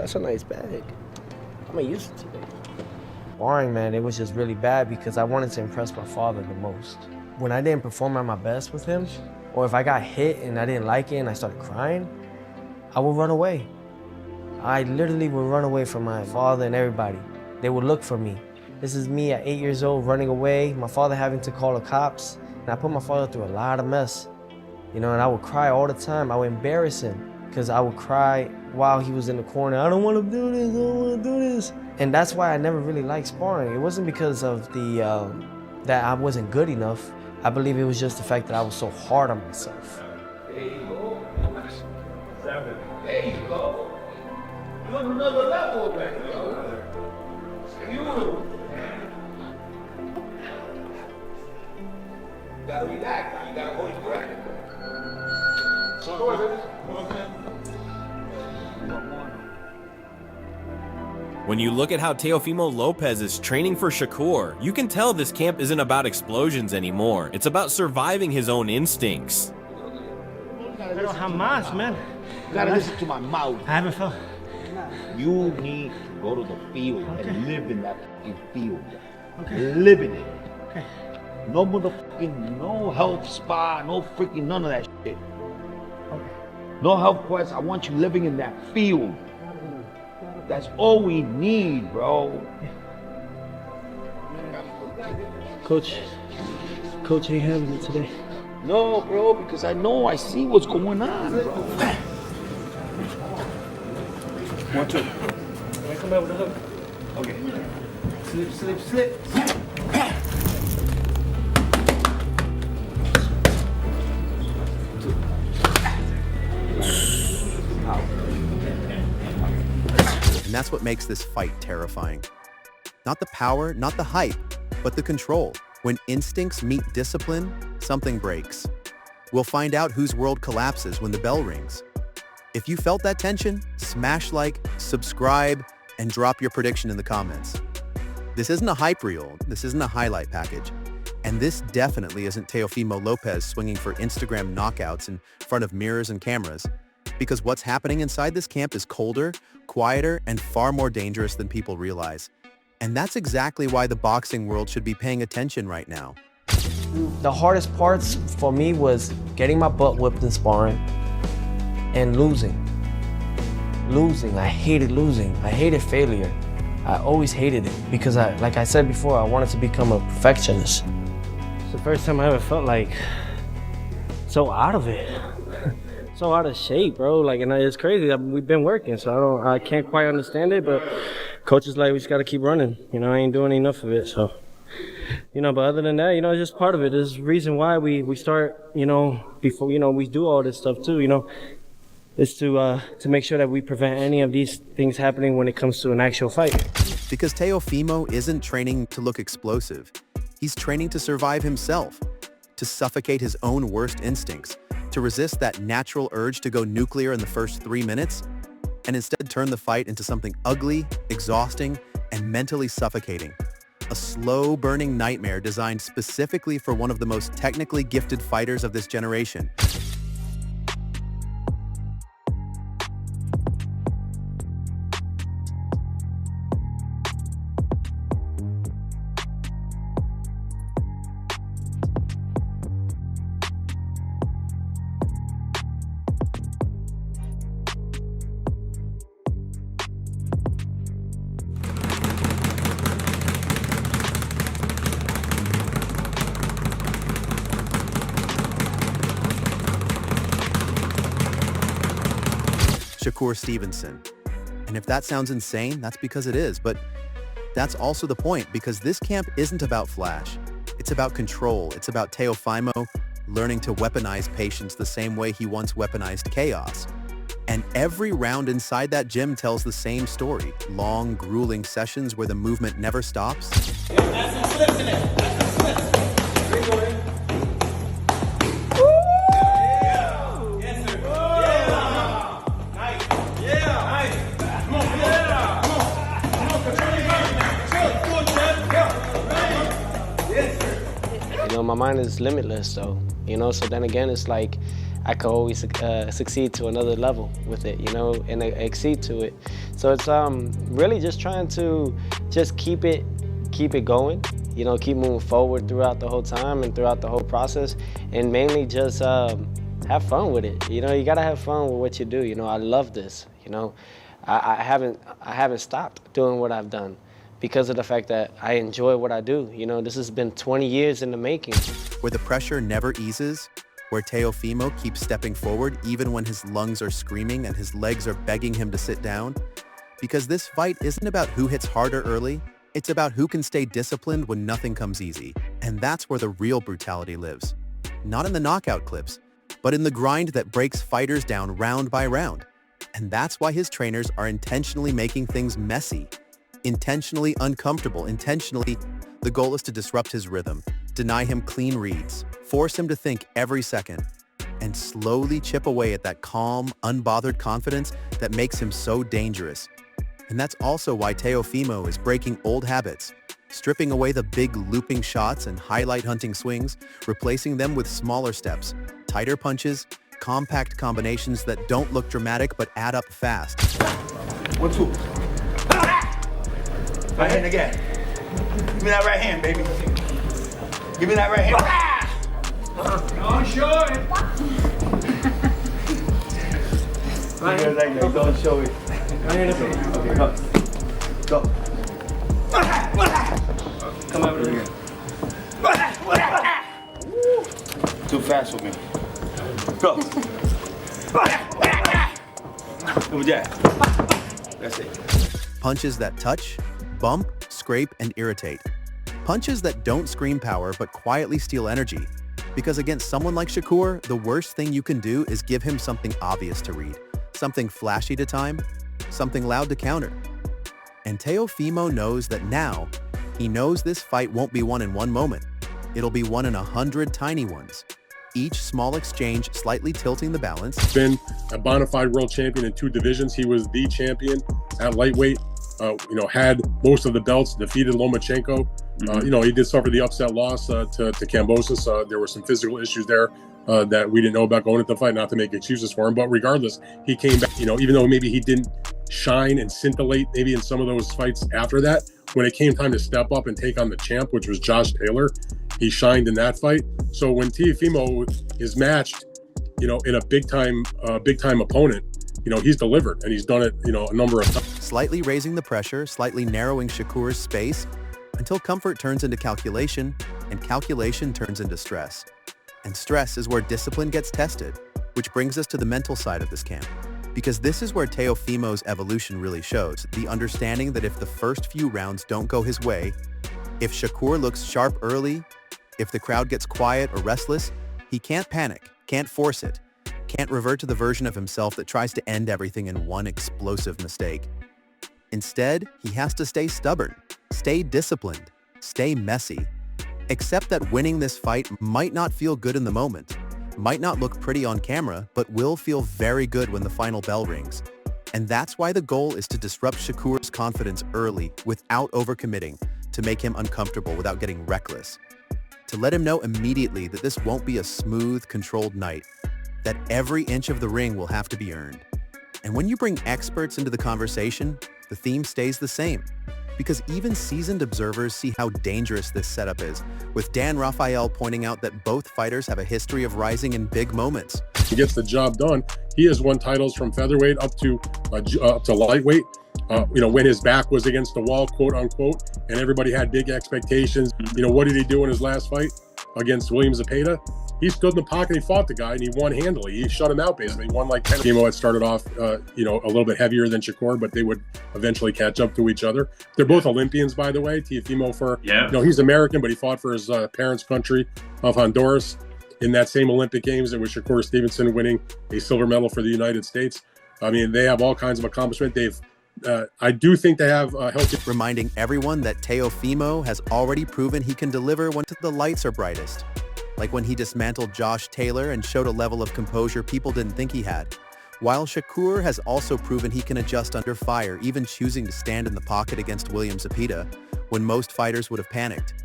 that's a nice bag. I'm gonna use it today. Sparring, man, it was just really bad because I wanted to impress my father the most. When I didn't perform at my best with him, or if I got hit and I didn't like it and I started crying, I would run away. I literally would run away from my father and everybody. They would look for me. This is me at 8 years old running away, my father having to call the cops, and I put my father through a lot of mess. You know, and I would cry all the time. I would embarrass him because I would cry while he was in the corner. I don't want to do this, I don't want to do this. And that's why I never really liked sparring. It wasn't because of that I wasn't good enough. I believe it was just the fact that I was so hard on myself. There you go. 7. There you go. You're on another level, man. You gotta relax. You gotta hold your breath. When you look at how Teofimo Lopez is training for Shakur, you can tell this camp isn't about explosions anymore. It's about surviving his own instincts. Pero jamás, man. You gotta listen to my mouth. I haven't felt. You need to go to the field and live in that fucking field. Okay. Live in it. Okay. No motherfucking, no health spa, no freaking none of that shit. Okay. No health quest. I want you living in that field. That's all we need, bro. Coach ain't having it today. No, bro, because I see what's going on, bro. 1, 2. Come out with the hook. Okay. Slip, slip, slip. And that's what makes this fight terrifying. Not the power, not the hype, but the control. When instincts meet discipline, something breaks. We'll find out whose world collapses when the bell rings. If you felt that tension, smash like, subscribe, and drop your prediction in the comments. This isn't a hype reel, this isn't a highlight package. And this definitely isn't Teofimo Lopez swinging for Instagram knockouts in front of mirrors and cameras. Because what's happening inside this camp is colder, quieter, and far more dangerous than people realize. And that's exactly why the boxing world should be paying attention right now. The hardest parts for me was getting my butt whipped in sparring and losing. I hated losing. I hated failure. I always hated it because like I said before, I wanted to become a perfectionist. It's the first time I ever felt like so out of it. So out of shape, bro. Like, and it's crazy. We've been working, so I can't quite understand it, but coach is like, we just got to keep running. You know, I ain't doing enough of it, so. You know, but other than that, you know, it's just part of it. There's a reason why we start, you know, before, you know, we do all this stuff too, you know. It's to make sure that we prevent any of these things happening when it comes to an actual fight. Because Teofimo isn't training to look explosive. He's training to survive himself, to suffocate his own worst instincts, to resist that natural urge to go nuclear in the first 3 minutes, and instead turn the fight into something ugly, exhausting, and mentally suffocating. A slow-burning nightmare designed specifically for one of the most technically gifted fighters of this generation. Shakur Stevenson. And if that sounds insane, that's because it is, but that's also the point, because this camp isn't about flash. It's about control. It's about Teofimo learning to weaponize patience the same way he once weaponized chaos. And every round inside that gym tells the same story. Long, grueling sessions where the movement never stops. You know, my mind is limitless, though. You know, so then again, it's like I could always succeed to another level with it, you know, and exceed to it. So it's really just trying to just keep it going, you know, keep moving forward throughout the whole time and throughout the whole process, and mainly just have fun with it. You know, you gotta have fun with what you do. You know, I love this. You know, I haven't stopped doing what I've done because of the fact that I enjoy what I do. You know, this has been 20 years in the making. Where the pressure never eases, where Teofimo keeps stepping forward even when his lungs are screaming and his legs are begging him to sit down. Because this fight isn't about who hits harder early, it's about who can stay disciplined when nothing comes easy. And that's where the real brutality lives. Not in the knockout clips, but in the grind that breaks fighters down round by round. And that's why his trainers are intentionally making things messy, intentionally uncomfortable, intentionally. The goal is to disrupt his rhythm, deny him clean reads, force him to think every second, and slowly chip away at that calm, unbothered confidence that makes him so dangerous. And that's also why Teofimo is breaking old habits, stripping away the big looping shots and highlight hunting swings, replacing them with smaller steps, tighter punches, compact combinations that don't look dramatic but add up fast. 1, 2. Right hand again. Give me that right hand, baby. Give me that right hand. Don't show it. Don't show it. Okay, come. Go. Come over here. Too fast with me. Go. Over there. That's it. Punches that touch, bump, scrape, and irritate. Punches that don't scream power but quietly steal energy. Because against someone like Shakur, the worst thing you can do is give him something obvious to read, something flashy to time, something loud to counter. And Teofimo knows that now. He knows this fight won't be won in one moment. It'll be won in 100 tiny ones. Each small exchange slightly tilting the balance. Been a bona fide world champion in 2 divisions. He was the champion at lightweight. You know, had most of the belts, defeated Lomachenko. You know, he did suffer the upset loss to Kambosos. There were some physical issues there that we didn't know about going into the fight, not to make excuses for him. But regardless, he came back, you know, even though maybe he didn't shine and scintillate maybe in some of those fights after that, when it came time to step up and take on the champ, which was Josh Taylor, he shined in that fight. So when Teofimo is matched, you know, in a big time opponent, you know, he's delivered, and he's done it, you know, a number of times. Slightly raising the pressure, slightly narrowing Shakur's space, until comfort turns into calculation, and calculation turns into stress. And stress is where discipline gets tested, which brings us to the mental side of this camp. Because this is where Teofimo's evolution really shows, the understanding that if the first few rounds don't go his way, if Shakur looks sharp early, if the crowd gets quiet or restless, he can't panic, can't force it, can't revert to the version of himself that tries to end everything in one explosive mistake. Instead, he has to stay stubborn, stay disciplined, stay messy. Accept that winning this fight might not feel good in the moment, might not look pretty on camera, but will feel very good when the final bell rings. And that's why the goal is to disrupt Shakur's confidence early without overcommitting, to make him uncomfortable without getting reckless. To let him know immediately that this won't be a smooth, controlled night, that every inch of the ring will have to be earned. And when you bring experts into the conversation, the theme stays the same. Because even seasoned observers see how dangerous this setup is, with Dan Rafael pointing out that both fighters have a history of rising in big moments. He gets the job done. He has won titles from featherweight up to lightweight. You know, when his back was against the wall, quote unquote, and everybody had big expectations. You know, what did he do in his last fight against William Zepeda? He stood in the pocket, he fought the guy, and he won handily. He shut him out, basically. He won like 10. Teofimo had started off, you know, a little bit heavier than Shakur, but they would eventually catch up to each other. They're both Olympians, by the way. Teofimo you know, he's American, but he fought for his parents' country of Honduras. In that same Olympic Games, it was Shakur Stevenson winning a silver medal for the United States. I mean, they have all kinds of accomplishment. I do think they have healthy. Reminding everyone that Teofimo has already proven he can deliver when the lights are brightest. Like when he dismantled Josh Taylor and showed a level of composure people didn't think he had. While Shakur has also proven he can adjust under fire, even choosing to stand in the pocket against William Zepeda, when most fighters would have panicked.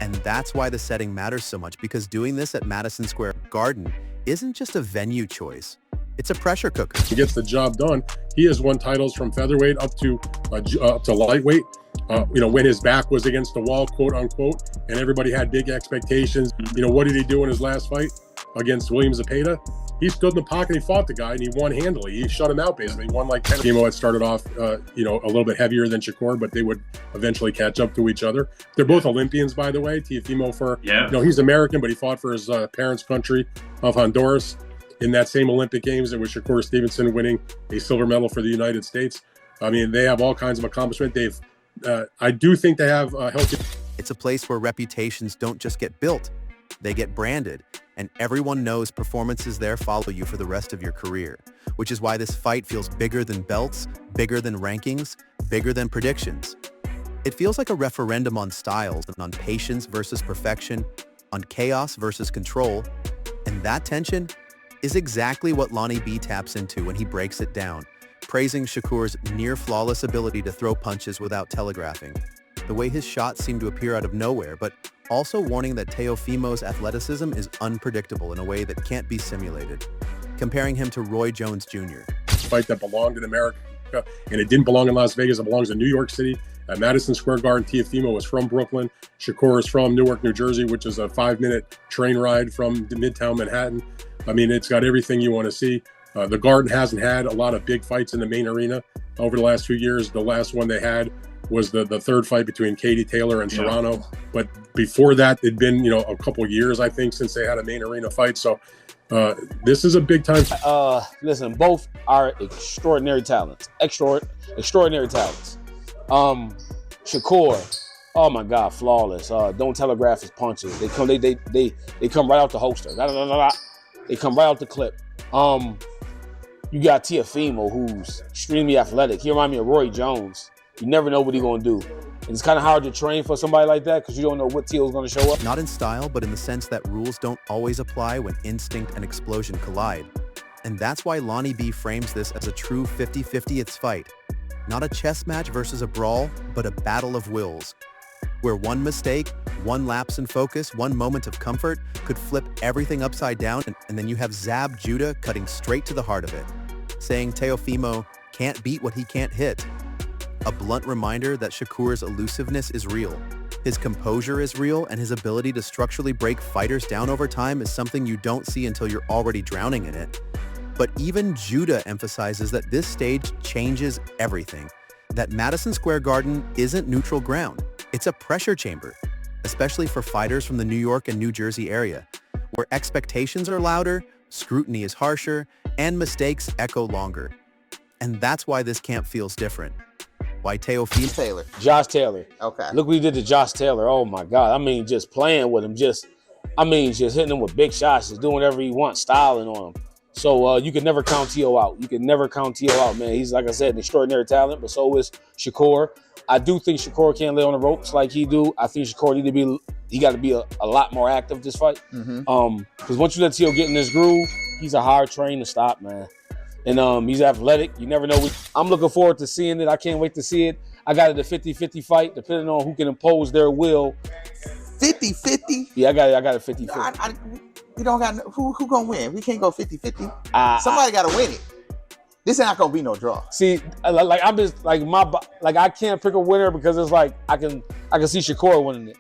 And that's why the setting matters so much, because doing this at Madison Square Garden isn't just a venue choice. It's a pressure cooker. He gets the job done. He has won titles from featherweight up to lightweight. When his back was against the wall, quote unquote, and everybody had big expectations. What did he do in his last fight against William Zepeda? He stood in the pocket, he fought the guy, and he won handily. He shut him out, basically. He won like 10. Teofimo had started off, a little bit heavier than Shakur, but they would eventually catch up to each other. They're both Olympians, by the way. Teofimo he's American, but he fought for his parents' country of Honduras. In that same Olympic Games, it was Shakur Stevenson winning a silver medal for the United States. I mean, they have all kinds of accomplishment. I do think they have healthy. It's a place where reputations don't just get built, they get branded, and everyone knows performances there follow you for the rest of your career, which is why this fight feels bigger than belts, bigger than rankings, bigger than predictions. It feels like a referendum on styles, on patience versus perfection, on chaos versus control, and that tension is exactly what Lonnie B taps into when he breaks it down, praising Shakur's near-flawless ability to throw punches without telegraphing, the way his shots seem to appear out of nowhere, but also warning that Teofimo's athleticism is unpredictable in a way that can't be simulated, comparing him to Roy Jones Jr. Fight that belonged in America, and it didn't belong in Las Vegas, it belongs in New York City. At Madison Square Garden, Teofimo was from Brooklyn. Shakur is from Newark, New Jersey, which is a 5-minute train ride from Midtown Manhattan. I mean, it's got everything you want to see. The Garden hasn't had a lot of big fights in the main arena over the last few years. The last one they had was the third fight between Katie Taylor and Serrano. But before that, it'd been, a couple years, I think, since they had a main arena fight. So this is a big time. Listen, both are extraordinary talents. Extraordinary talents. Shakur, oh my God, flawless. Don't telegraph his punches. They come right out the holster. They come right out the clip. You got Teofimo, who's extremely athletic. He reminds me of Roy Jones. You never know what he's going to do. And it's kind of hard to train for somebody like that because you don't know what Teo's going to show up. Not in style, but in the sense that rules don't always apply when instinct and explosion collide. And that's why Lonnie B frames this as a true 50-50th fight. Not a chess match versus a brawl, but a battle of wills, where one mistake, one lapse in focus, one moment of comfort could flip everything upside down, and then you have Zab Judah cutting straight to the heart of it, saying Teofimo can't beat what he can't hit. A blunt reminder that Shakur's elusiveness is real, his composure is real, and his ability to structurally break fighters down over time is something you don't see until you're already drowning in it. But even Judah emphasizes that this stage changes everything, that Madison Square Garden isn't neutral ground. It's a pressure chamber, especially for fighters from the New York and New Jersey area, where expectations are louder, scrutiny is harsher, and mistakes echo longer. And that's why this camp feels different. Why Teofimo Josh Taylor. Okay. Look what he did to Josh Taylor. Oh my God. I mean, just playing with him. Just hitting him with big shots, just doing whatever he wants, styling on him. So you can never count Teo out. You can never count Teo out, man. He's, like I said, an extraordinary talent, but so is Shakur. I do think Shakur can't lay on the ropes like he do. I think Shakur he got to be a lot more active this fight. Because once you let Teo get in this groove, he's a hard train to stop, man. And he's athletic. You never know. I'm looking forward to seeing it. I can't wait to see it. I got it a 50-50 fight, depending on who can impose their will. 50-50? Yeah, I got it 50-50. We don't got who gonna win? We can't go 50-50. Somebody gotta win it. This ain't not gonna be no draw. See, like I'm just like I can't pick a winner because it's like I can see Shakur winning it,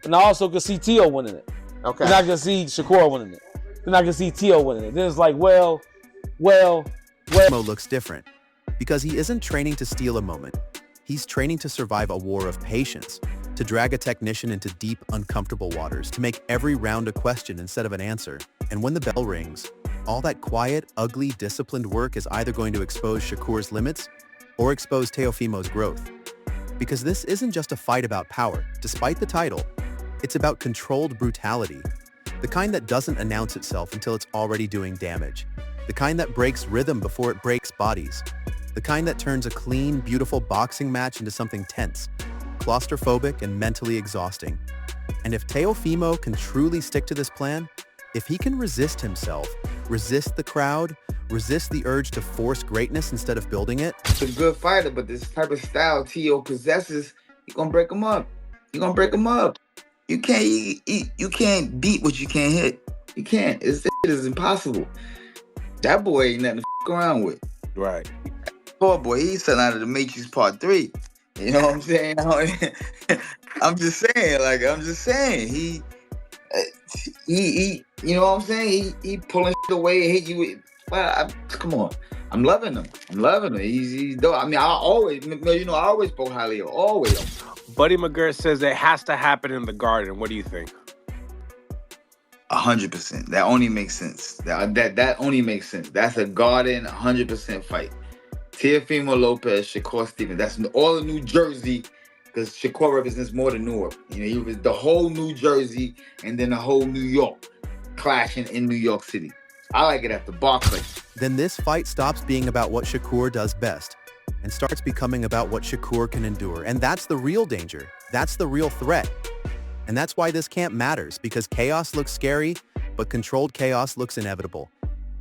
and I also can see Teo winning it. Okay. And I can see Shakur winning it. Then I can see Teo winning it. Then it's like, well. Mo looks different because he isn't training to steal a moment. He's training to survive a war of patience, to drag a technician into deep, uncomfortable waters, to make every round a question instead of an answer. And when the bell rings, all that quiet, ugly, disciplined work is either going to expose Shakur's limits or expose Teofimo's growth. Because this isn't just a fight about power, despite the title. It's about controlled brutality, the kind that doesn't announce itself until it's already doing damage, the kind that breaks rhythm before it breaks bodies, the kind that turns a clean, beautiful boxing match into something tense, claustrophobic, and mentally exhausting. And if Teofimo can truly stick to this plan, if he can resist himself, resist the crowd, resist the urge to force greatness instead of building it. He's a good fighter, but this type of style Teo possesses, you're gonna break him up. You're gonna break him up. You can't beat what you can't hit. You can't. This shit is impossible. That boy ain't nothing to f around with. Right. Poor boy, he's something out of the Matrix Part 3. You know what I'm saying? I'm just saying, he you know what I'm saying? He pulling shit away and hit you with, well, come on. I'm loving him. He's dope. I mean, I always spoke highly of him. Always. Buddy McGirt says it has to happen in the Garden. What do you think? 100%. That only makes sense. That only makes sense. That's a Garden 100% fight. Teofimo Lopez, Shakur Stevenson. That's all of New Jersey, because Shakur represents more than Newark. You know, he was the whole New Jersey and then the whole New York clashing in New York City. I like it at the Barclays. Then this fight stops being about what Shakur does best and starts becoming about what Shakur can endure. And that's the real danger. That's the real threat. And that's why this camp matters, because chaos looks scary, but controlled chaos looks inevitable.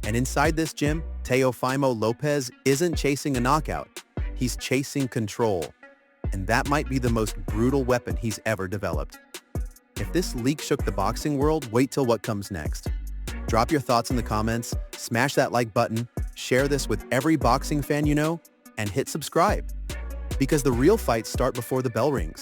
And inside this gym, Teofimo Lopez isn't chasing a knockout. He's chasing control. And that might be the most brutal weapon he's ever developed. If this leak shook the boxing world, wait till what comes next. Drop your thoughts in the comments, smash that like button, share this with every boxing fan you know, and hit subscribe. Because the real fights start before the bell rings.